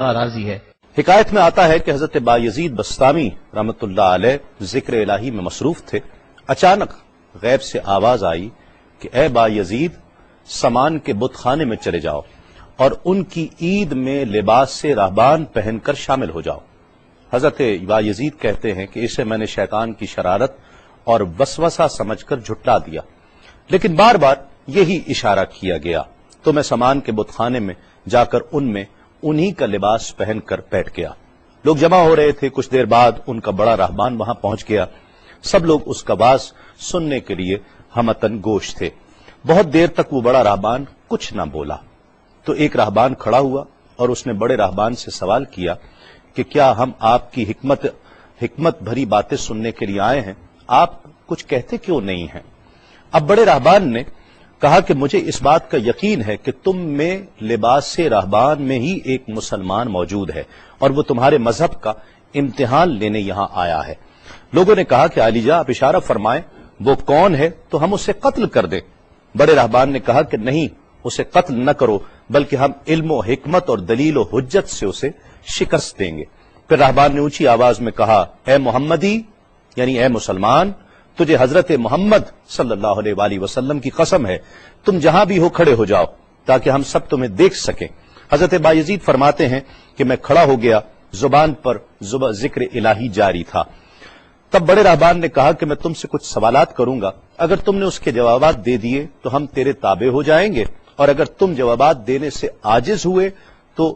راضی ہے۔ حکایت میں آتا ہے کہ حضرت بایزید بستامی رحمۃ اللہ علیہ ذکر الہی میں مصروف تھے، اچانک غیب سے آواز آئی کہ اے بایزید، سامان کے بت خانے میں چلے جاؤ اور ان کی عید میں لباس سے راہبان پہن کر شامل ہو جاؤ۔ حضرت بایزید کہتے ہیں کہ اسے میں نے شیطان کی شرارت اور وسوسہ سمجھ کر جھٹلا دیا، لیکن بار بار یہی اشارہ کیا گیا تو میں سامان کے بت خانے میں جا کر ان میں انہی کا لباس پہن کر بیٹھ گیا۔ لوگ جمع ہو رہے تھے، کچھ دیر بعد ان کا بڑا راہبان وہاں پہنچ گیا۔ سب لوگ اس کا باز سننے کے لیے ہمتن گوش تھے۔ بہت دیر تک وہ بڑا راہبان کچھ نہ بولا تو ایک راہبان کھڑا ہوا اور اس نے بڑے راہبان سے سوال کیا کہ کیا ہم آپ کی حکمت بھری باتیں سننے کے لیے آئے ہیں، آپ کچھ کہتے کیوں نہیں ہیں؟ اب بڑے راہبان نے کہا کہ مجھے اس بات کا یقین ہے کہ تم میں لباس سے راہبان میں ہی ایک مسلمان موجود ہے اور وہ تمہارے مذہب کا امتحان لینے یہاں آیا ہے۔ لوگوں نے کہا کہ علی جاں آپ اشارہ فرمائیں، وہ کون ہے تو ہم اسے قتل کر دیں۔ بڑے راہبان نے کہا کہ نہیں، اسے قتل نہ کرو، بلکہ ہم علم و حکمت اور دلیل و حجت سے اسے شکست دیں گے۔ پھر راہبان نے اونچی آواز میں کہا، اے محمدی، یعنی اے مسلمان، تجھے حضرت محمد صلی اللہ علیہ وآلہ وسلم کی قسم ہے، تم جہاں بھی ہو کھڑے ہو جاؤ تاکہ ہم سب تمہیں دیکھ سکیں۔ حضرت بایزید فرماتے ہیں کہ میں کھڑا ہو گیا، زبان پر ذکر الہی جاری تھا۔ تب بڑے راہبان نے کہا کہ میں تم سے کچھ سوالات کروں گا، اگر تم نے اس کے جوابات دے دیے تو ہم تیرے تابع ہو جائیں گے، اور اگر تم جوابات دینے سے عاجز ہوئے تو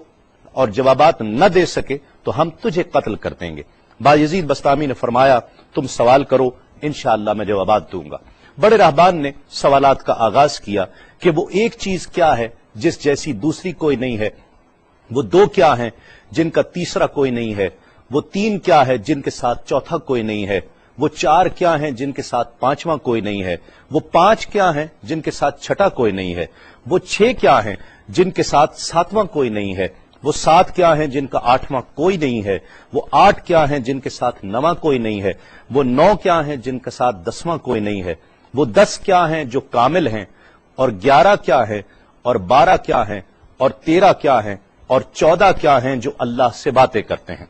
اور جوابات نہ دے سکے تو ہم تجھے قتل کر دیں گے۔ بایزید بستامی نے فرمایا، تم سوال کرو، انشاءاللہ میں جوابات دوں گا۔ بڑے راہبان نے سوالات کا آغاز کیا کہ وہ ایک چیز کیا ہے جس جیسی دوسری کوئی نہیں ہے، وہ دو کیا ہیں جن کا تیسرا کوئی نہیں ہے، وہ تین کیا ہے جن کے ساتھ چوتھا کوئی نہیں ہے، وہ چار کیا ہیں جن کے ساتھ پانچواں کوئی نہیں ہے، وہ پانچ کیا ہیں جن کے ساتھ چھٹا کوئی نہیں ہے، وہ چھ کیا ہیں جن کے ساتھ ساتواں کوئی نہیں ہے، وہ سات کیا ہیں جن کا آٹھواں کوئی نہیں ہے، وہ آٹھ کیا ہیں جن کے ساتھ نواں کوئی نہیں ہے، وہ نو کیا ہیں جن کے ساتھ دسواں کوئی نہیں ہے، وہ 10 کیا ہیں جو کامل ہیں، اور 11 کیا ہے، اور 12 کیا ہیں، اور 13 کیا ہیں، اور 14 کیا ہیں جو اللہ سے باتیں کرتے ہیں۔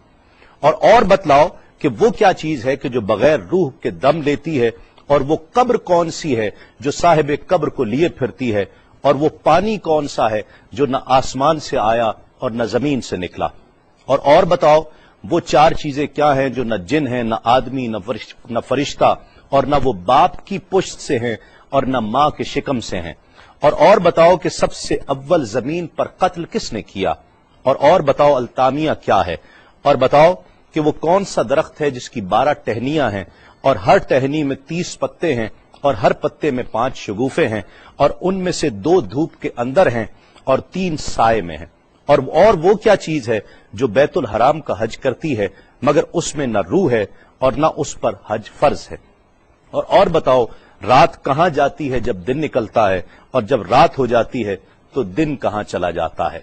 اور بتلاؤ کہ وہ کیا چیز ہے کہ جو بغیر روح کے دم لیتی ہے، اور وہ قبر کون سی ہے جو صاحب قبر کو لیے پھرتی ہے، اور وہ پانی کون سا ہے جو نہ آسمان سے آیا اور نہ زمین سے نکلا۔ اور بتاؤ وہ چار چیزیں کیا ہیں جو نہ جن ہیں، نہ آدمی، نہ فرشتہ، اور نہ وہ باپ کی پشت سے ہیں اور نہ ماں کے شکم سے ہیں۔ اور بتاؤ کہ سب سے اول زمین پر قتل کس نے کیا، اور بتاؤ التامیہ کیا ہے، اور بتاؤ کہ وہ کون سا درخت ہے جس کی 12 ٹہنیاں ہیں اور ہر ٹہنی میں 30 پتے ہیں اور ہر پتے میں 5 شگوفے ہیں، اور ان میں سے 2 دھوپ کے اندر ہیں اور 3 سائے میں ہیں۔ اور وہ کیا چیز ہے جو بیت الحرام کا حج کرتی ہے مگر اس میں نہ روح ہے اور نہ اس پر حج فرض ہے۔ اور بتاؤ رات کہاں جاتی ہے جب دن نکلتا ہے، اور جب رات ہو جاتی ہے تو دن کہاں چلا جاتا ہے۔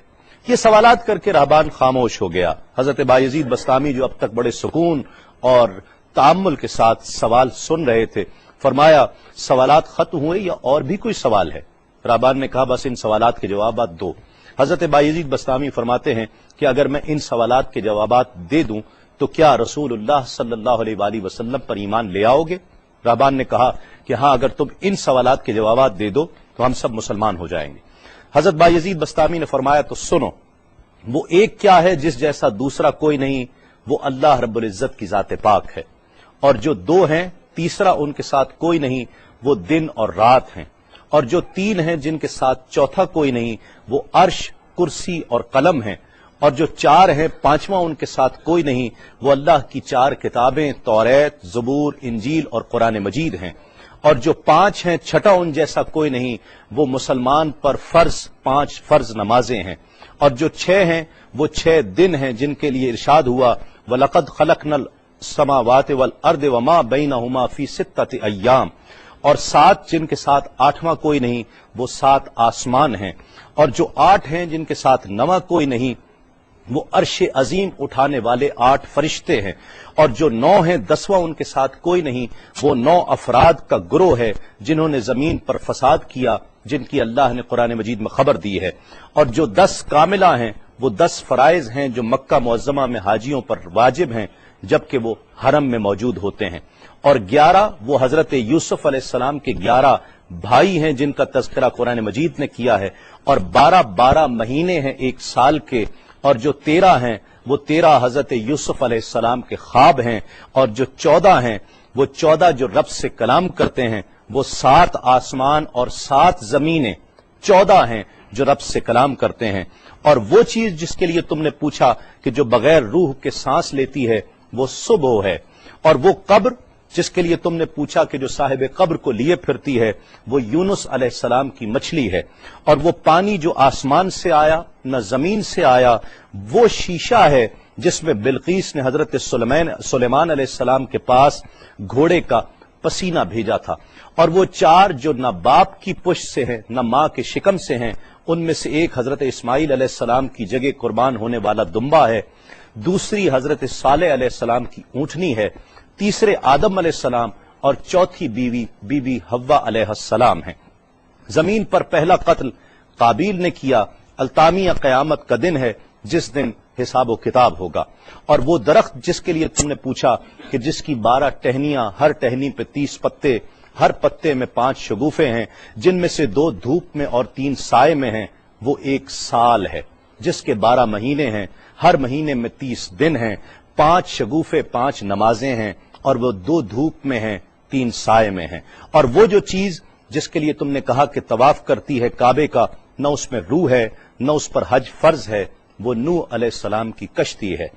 یہ سوالات کر کے راہبان خاموش ہو گیا۔ حضرت بایزید بستامی جو اب تک بڑے سکون اور تأمل کے ساتھ سوال سن رہے تھے، فرمایا، سوالات ختم ہوئے یا اور بھی کوئی سوال ہے؟ راہبان نے کہا، بس ان سوالات کے جوابات دو۔ حضرت بایزید بستامی فرماتے ہیں کہ اگر میں ان سوالات کے جوابات دے دوں تو کیا رسول اللہ صلی اللہ علیہ وآلہ وسلم پر ایمان لے آؤ گے؟ راہبان نے کہا کہ ہاں، اگر تم ان سوالات کے جوابات دے دو تو ہم سب مسلمان ہو جائیں گے۔ حضرت بایزید بستامی نے فرمایا، تو سنو، وہ ایک کیا ہے جس جیسا دوسرا کوئی نہیں، وہ اللہ رب العزت کی ذات پاک ہے، اور جو 2 ہیں تیسرا ان کے ساتھ کوئی نہیں، وہ دن اور رات ہیں، اور جو 3 ہیں جن کے ساتھ چوتھا کوئی نہیں، وہ عرش، کرسی اور قلم ہیں، اور جو 4 ہیں 5واں ان کے ساتھ کوئی نہیں، وہ اللہ کی 4 کتابیں توریت، زبور، انجیل اور قرآن مجید ہیں، اور جو 5 ہیں چھٹا ان جیسا کوئی نہیں، وہ مسلمان پر فرض 5 فرض نمازیں ہیں، اور جو 6 ہیں وہ 6 دن ہیں جن کے لیے ارشاد ہوا، وَلَقَدْ خَلَقْنَا السَّمَاوَاتِ وَالْأَرْضِ وَمَا بَيْنَهُمَا فِي 6 أَيَّامٍ، اور 7 جن کے ساتھ 8واں کوئی نہیں، وہ 7 آسمان ہیں، اور جو 8 ہیں جن کے ساتھ 9واں کوئی نہیں، وہ عرش عظیم اٹھانے والے 8 فرشتے ہیں، اور جو 9 ہیں 10واں ان کے ساتھ کوئی نہیں، وہ 9 افراد کا گروہ ہے جنہوں نے زمین پر فساد کیا، جن کی اللہ نے قرآن مجید میں خبر دی ہے، اور جو 10 کاملہ ہیں وہ 10 فرائض ہیں جو مکہ معظمہ میں حاجیوں پر واجب ہیں جبکہ وہ حرم میں موجود ہوتے ہیں، اور 11 وہ حضرت یوسف علیہ السلام کے 11 بھائی ہیں جن کا تذکرہ قرآن مجید نے کیا ہے، اور 12 مہینے ہیں ایک سال کے، اور جو 13 ہیں وہ 13 حضرت یوسف علیہ السلام کے خواب ہیں، اور جو 14 ہیں وہ 14 جو رب سے کلام کرتے ہیں، وہ 7 آسمان اور 7 زمینیں 14 ہیں جو رب سے کلام کرتے ہیں، اور وہ چیز جس کے لیے تم نے پوچھا کہ جو بغیر روح کے سانس لیتی ہے وہ صبح ہے، اور وہ قبر جس کے لیے تم نے پوچھا کہ جو صاحب قبر کو لیے پھرتی ہے وہ یونس علیہ السلام کی مچھلی ہے، اور وہ پانی جو آسمان سے آیا نہ زمین سے آیا وہ شیشہ ہے جس میں بلقیس نے حضرت سلیمان علیہ السلام کے پاس گھوڑے کا پسینہ بھیجا تھا، اور وہ 4 جو نہ باپ کی پشت سے ہیں نہ ماں کے شکم سے ہیں، ان میں سے ایک حضرت اسماعیل علیہ السلام کی جگہ قربان ہونے والا دمبا ہے، دوسری حضرت صالح علیہ السلام کی اونٹنی ہے، تیسرے آدم علیہ السلام، اور چوتھی بیوی بی بی حوا علیہ السلام ہیں۔ زمین پر پہلا قتل قابیل نے کیا، التامیہ قیامت کا دن ہے جس دن حساب و کتاب ہوگا، اور وہ درخت جس کے لیے تم نے پوچھا کہ جس کی 12 ٹہنیاں، ہر ٹہنی پہ 30 پتے، ہر پتے میں 5 شگوفے ہیں جن میں سے 2 دھوپ میں اور 3 سائے میں ہیں، وہ 1 سال ہے جس کے 12 مہینے ہیں، ہر مہینے میں 30 دن ہیں، 5 شگوفے 5 نمازیں ہیں، اور وہ 2 دھوپ میں ہیں 3 سائے میں ہیں، اور وہ جو چیز جس کے لیے تم نے کہا کہ طواف کرتی ہے کعبے کا، نہ اس میں روح ہے نہ اس پر حج فرض ہے، وہ نوح علیہ السلام کی کشتی ہے،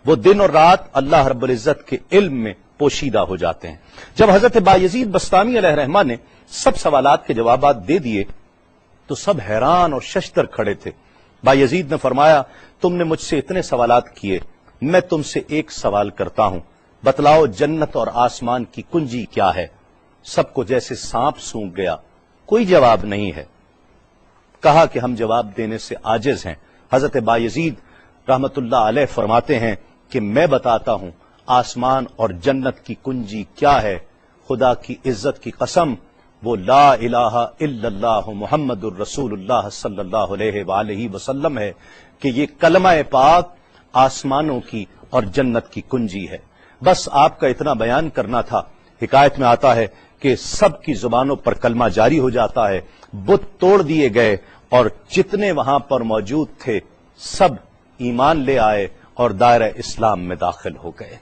وہ دن اور رات اللہ رب العزت کے علم میں پوشیدہ ہو جاتے ہیں۔ جب حضرت بایزید بسطامی علیہ الرحمہ نے سب سوالات کے جوابات دے دیے تو سب حیران اور ششدر کھڑے تھے۔ بایزید نے فرمایا تم نے مجھ سے اتنے سوالات کیے، میں تم سے ایک سوال کرتا ہوں، بتلاؤ جنت اور آسمان کی کنجی کیا ہے؟ سب کو جیسے سانپ سونگھ گیا، کوئی جواب نہیں ہے۔ کہا کہ ہم جواب دینے سے عاجز ہیں۔ حضرت بایزید رحمت اللہ علیہ فرماتے ہیں کہ میں بتاتا ہوں آسمان اور جنت کی کنجی کیا ہے، خدا کی عزت کی قسم وہ لا الہ الا اللہ محمد الرسول اللہ صلی اللہ علیہ وآلہ وسلم ہے کہ یہ کلمہ پاک آسمانوں کی اور جنت کی کنجی ہے۔ بس آپ کا اتنا بیان کرنا تھا۔ حکایت میں آتا ہے کہ سب کی زبانوں پر کلمہ جاری ہو جاتا ہے، بت توڑ دیے گئے، اور جتنے وہاں پر موجود تھے سب ایمان لے آئے اور دائرہ اسلام میں داخل ہو گئے۔